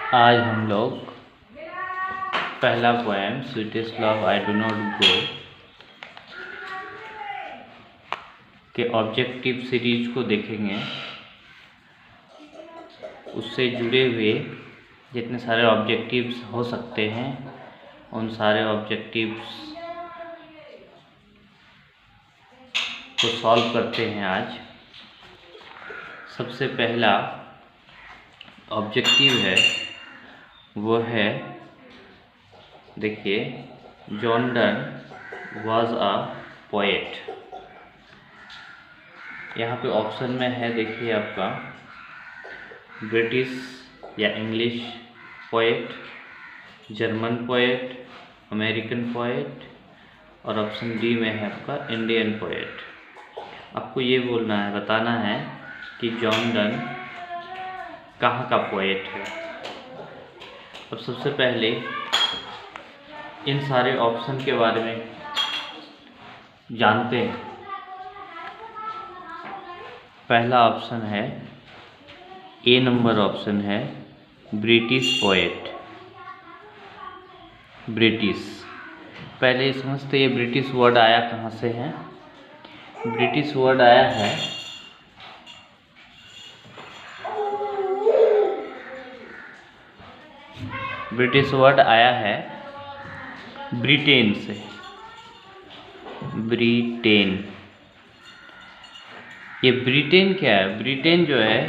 आज हम लोग पहला poem sweetest love I do not go के ऑब्जेक्टिव सीरीज को देखेंगे। उससे जुड़े हुए जितने सारे ऑब्जेक्टिव्स हो सकते हैं उन सारे ऑब्जेक्टिव्स को सॉल्व करते हैं। आज सबसे पहला ऑब्जेक्टिव है वो है, देखिए, John Donne was a poet. यहाँ पे ऑप्शन में है, देखिए आपका ब्रिटिश या English poet, German poet, American poet, और ऑप्शन डी में है आपका इंडियन पोएट। आपको ये बोलना है, बताना है कि जॉन डन कहाँ का पोएट है। अब सबसे पहले इन सारे ऑप्शन के बारे में जानते हैं। पहला ऑप्शन है, ए नंबर ऑप्शन है ब्रिटिश पोएट। ब्रिटिश, पहले समझते ये ब्रिटिश वर्ड आया कहाँ से है। ब्रिटिश वर्ड आया है ब्रिटेन से। ब्रिटेन, ये ब्रिटेन क्या है? ब्रिटेन जो है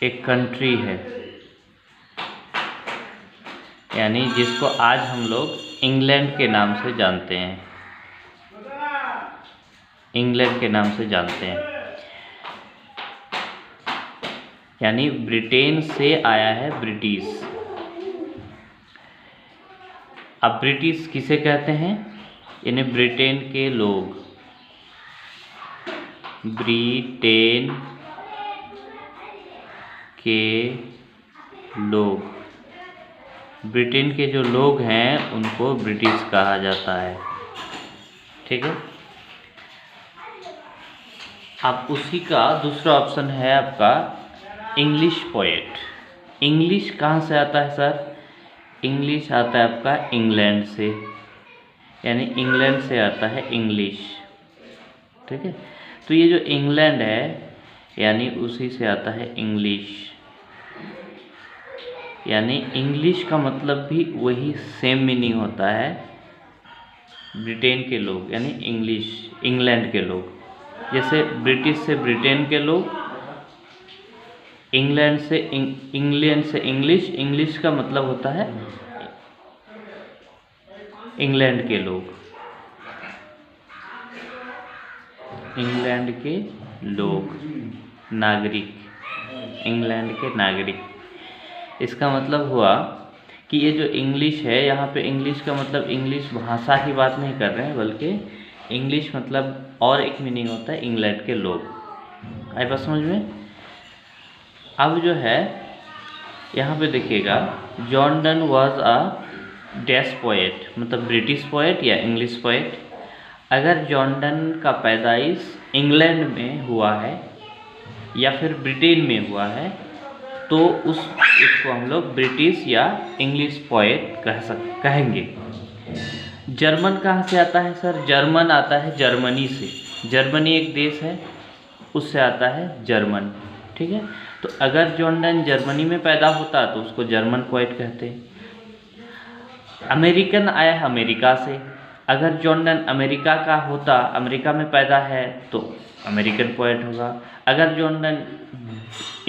एक कंट्री है, यानी जिसको आज हम लोग इंग्लैंड के नाम से जानते हैं। इंग्लैंड के नाम से जानते हैं, यानी ब्रिटेन से आया है ब्रिटिश। अब ब्रिटिश किसे कहते हैं? यानी ब्रिटेन के लोग। ब्रिटेन के लोग, ब्रिटेन के जो लोग हैं उनको ब्रिटिश कहा जाता है। ठीक है। अब उसी का दूसरा ऑप्शन है आपका इंग्लिश पोएट। इंग्लिश कहाँ से आता है सर? इंग्लिश आता है आपका इंग्लैंड से, यानी इंग्लैंड से आता है इंग्लिश। ठीक है। तो ये जो इंग्लैंड है यानी उसी से आता है इंग्लिश, यानी इंग्लिश का मतलब भी वही सेम मीनिंग होता है। ब्रिटेन के लोग यानी इंग्लिश, इंग्लैंड के लोग। जैसे ब्रिटिश से ब्रिटेन के लोग, इंग्लैंड से इंग्लिश। इंग्लिश का मतलब होता है इंग्लैंड के लोग, इंग्लैंड के लोग, नागरिक, इंग्लैंड के नागरिक। इसका मतलब हुआ कि ये जो इंग्लिश है, यहाँ पे इंग्लिश का मतलब इंग्लिश भाषा की बात नहीं कर रहे हैं, बल्कि इंग्लिश मतलब और एक मीनिंग होता है इंग्लैंड के लोग। आई बात समझ में? अब जो है यहाँ पे देखिएगा, John Donne was a dash poet, मतलब ब्रिटिश पोएट या इंग्लिश पोएट। अगर जॉन डन का पैदाइश इंग्लैंड में हुआ है या फिर ब्रिटेन में हुआ है तो उसको हम लोग ब्रिटिश या इंग्लिश पोएट कहेंगे। जर्मन कहाँ से आता है सर? जर्मन आता है जर्मनी से। जर्मनी एक देश है, उससे आता है जर्मन। ठीक है। तो अगर जॉन डन जर्मनी में पैदा होता तो उसको जर्मन पोएट कहते हैं। अमेरिकन आया है अमेरिका से। अगर जॉन डन अमेरिका का होता, अमेरिका में पैदा है, तो अमेरिकन पोएट होगा। अगर जॉन डन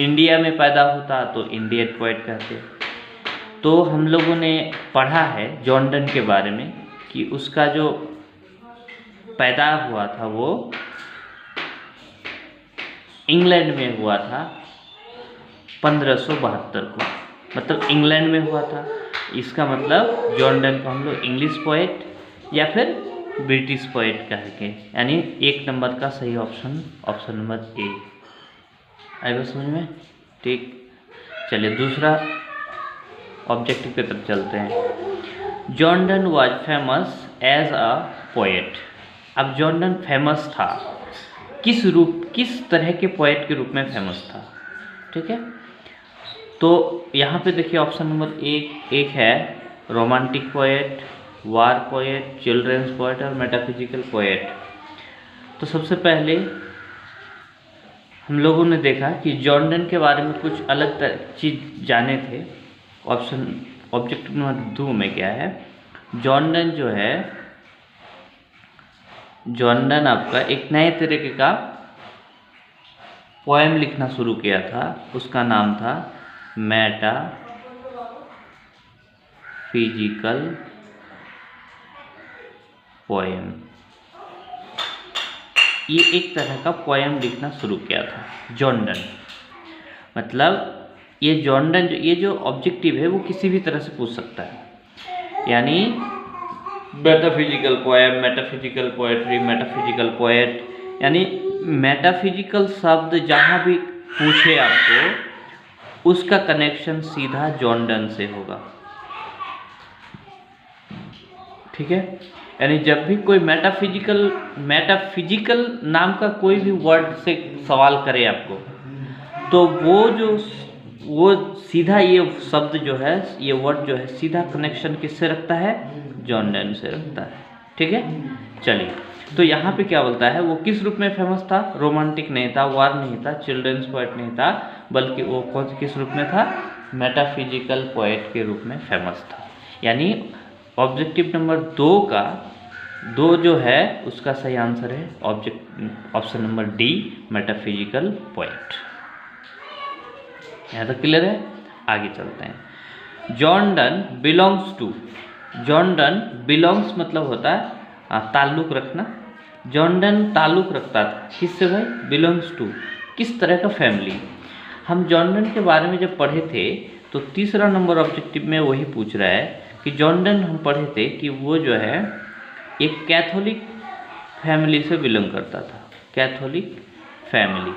इंडिया में पैदा होता तो इंडियन पोएट कहते। तो हम लोगों ने पढ़ा है जॉन डन के बारे में कि उसका जो पैदा हुआ था वो इंग्लैंड में हुआ था 1572 को, मतलब इंग्लैंड में हुआ था। इसका मतलब जॉन डन को हम लोग इंग्लिश पोएट या फिर ब्रिटिश पोएट कहेंगे, यानी एक नंबर का सही ऑप्शन नंबर ए। आई बात समझ में? ठीक। चलिए दूसरा ऑब्जेक्टिव की तरफ चलते हैं। John Donne was famous as a poet. अब जॉन डन फेमस था, किस तरह के पोएट के रूप में फेमस था? ठीक है। तो यहाँ पे देखिए ऑप्शन नंबर एक है रोमांटिक पोएट, वार पोएट, चिल्ड्रंस पोएट और मेटाफिजिकल पोएट। तो सबसे पहले हम लोगों ने देखा कि जॉन डन के बारे में कुछ अलग चीज़ जाने थे। ऑप्शन ऑब्जेक्टिव नंबर 2 में क्या है, जॉन डन जो है, जॉन डन आपका एक नए तरीके का पोएम लिखना शुरू किया था, उसका नाम था मेटाफिजिकल पोएम। ये एक तरह का पोएम लिखना शुरू किया था जॉन डन। मतलब ये जॉन डन ये जो ऑब्जेक्टिव है वो किसी भी तरह से पूछ सकता है, यानी metaphysical poem, metaphysical poetry, metaphysical poet, यानी मेटाफिजिकल शब्द जहाँ भी पूछे आपको उसका कनेक्शन सीधा जॉन डन से होगा। ठीक है, यानी जब भी कोई मेटाफिजिकल नाम का कोई भी वर्ड से सवाल करे आपको, तो वो सीधा ये शब्द जो है, ये वर्ड जो है, सीधा कनेक्शन किससे रखता है, जॉन डन से रखता है। ठीक है, चलिए तो यहाँ पे क्या बोलता है, वो किस रूप में फेमस था, रोमांटिक नहीं था, वार नहीं था, चिल्ड्रंस पोएट नहीं था, बल्कि वो किस रूप में था, मेटाफिजिकल पोएट के रूप में फेमस था। यानी ऑब्जेक्टिव नंबर 2 जो है उसका सही आंसर है option number D, metaphysical poet. यहाँ तक क्लियर है, आगे चलते हैं। John Donne belongs to, John Donne belongs मतलब होता है ताल्लुक रखना। जॉन डन ताल्लुक रखता था किससे भाई, बिलोंग्स टू, किस तरह का फैमिली। हम जॉन डन के बारे में जब पढ़े थे तो तीसरा नंबर ऑब्जेक्टिव में वही पूछ रहा है कि जॉन डन हम पढ़े थे कि वो जो है एक कैथोलिक फैमिली से बिलोंग करता था। कैथोलिक फैमिली,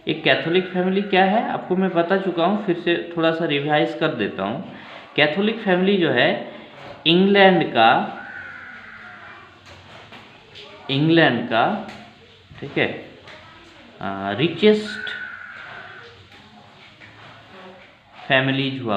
एक कैथोलिक फैमिली क्या है आपको मैं बता चुका हूँ, फिर से थोड़ा सा रिवाइज कर देता हूँ। कैथोलिक फैमिली जो है इंग्लैंड का ठीक है रिचेस्ट फैमिलीज हुआ